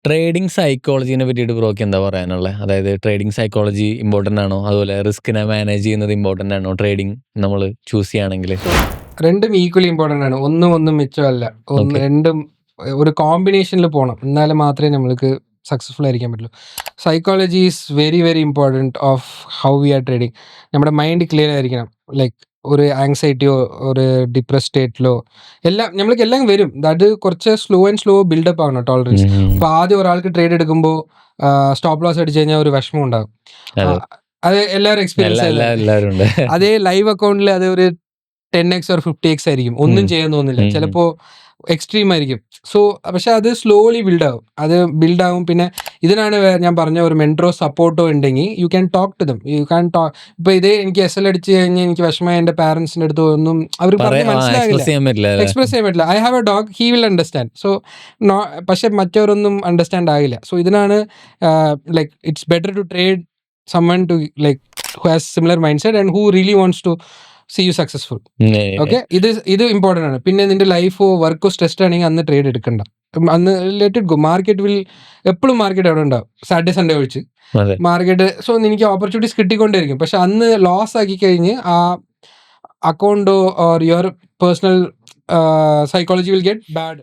Trading സൈക്കോളജിനെ പറ്റിയിട്ട് ബ്രോക്ക് എന്താ പറയാനുള്ളത്? അതായത് ട്രേഡിംഗ് സൈക്കോളജി ഇമ്പോർട്ടന്റ് ആണോ? അതുപോലെ റിസ്കിനെ മാനേജ് ചെയ്യുന്നത് ഇമ്പോർട്ടന്റ് ആണോ? ട്രേഡിംഗ് നമ്മൾ ചൂസ് ചെയ്യുകയാണെങ്കിൽ രണ്ടും ഈക്വലി ഇമ്പോർട്ടൻ്റ് ആണ്. ഒന്നും മിച്ചമല്ല. Okay. രണ്ടും ഒരു കോമ്പിനേഷനിൽ പോകണം. എന്നാലും മാത്രമേ നമ്മൾക്ക് സക്സസ്ഫുൾ ആയിരിക്കാൻ പറ്റുള്ളൂ. Psychology is very very important of how we are trading. നമ്മുടെ മൈൻഡ് ക്ലിയർ ആയിരിക്കണം. ലൈക്ക് ഒരു ആങ്സൈറ്റിയോ ഒരു ഡിപ്രസ് സ്റ്റേറ്റിലോ നമ്മൾക്ക് എല്ലാം വരും. അത് കുറച്ച് സ്ലോ ബിൽഡപ്പ് ആവണം ടോളറൻസ്. അപ്പോൾ ആദ്യം ഒരാൾക്ക് ട്രേഡ് എടുക്കുമ്പോൾ സ്റ്റോപ്പ് ലോസ് അടിച്ചു കഴിഞ്ഞാൽ ഒരു വിഷമം ഉണ്ടാകും. അത് എല്ലാവരും എക്സ്പീരിയൻസ് ചെയ്തത്. അതേ ലൈവ് അക്കൗണ്ടിൽ അത് ഒരു 10x or 50x ആയിരിക്കും. ഒന്നും ചെയ്യാൻ തോന്നില്ല. ചിലപ്പോൾ എക്സ്ട്രീം ആയിരിക്കും. സോ പക്ഷെ അത് സ്ലോലി ബിൽഡാവും. പിന്നെ ഇതിനാണ് ഞാൻ പറഞ്ഞ ഒരു മെൻറ്ററോ സപ്പോർട്ടോ ഉണ്ടെങ്കിൽ you can talk to them. You can talk. ഇപ്പോൾ ഇതേ എനിക്ക് SL അടിച്ച് കഴിഞ്ഞാൽ എനിക്ക് വിഷമമായി എൻ്റെ പാരൻസിൻ്റെ അടുത്ത് ഒന്നും അവർ പറഞ്ഞ് മനസ്സിലാകില്ല, എക്സ്പ്രസ് ചെയ്യാൻ പറ്റില്ല. I have a dog, he will understand. So പക്ഷെ മറ്റവരൊന്നും അണ്ടർസ്റ്റാൻഡ് ആകില്ല. സോ ഇതിനാണ് like it's better to trade someone to like who has similar mindset and who really wants to see you successful. Okay, ഇത് important ആണ്. പിന്നെ നിന്റെ ലൈഫോ വർക്കോ stressed ആണെങ്കിൽ അന്ന് ട്രേഡ് എടുക്കണ്ട. അന്ന് ലെറ്റ് ഇറ്റ് ഗോ. എപ്പോഴും മാർക്കറ്റ് അവിടെ ഉണ്ടാവും, സാറ്റർഡേ സൺഡേ ഒഴിച്ച് മാർക്കറ്റ്. സോ എനിക്ക് ഓപ്പർച്യൂണിറ്റീസ് കിട്ടിക്കൊണ്ടിരിക്കും. പക്ഷെ അന്ന് ലോസ് ആക്കി കഴിഞ്ഞ് ആ അക്കൗണ്ടോ or your personal psychology will get bad.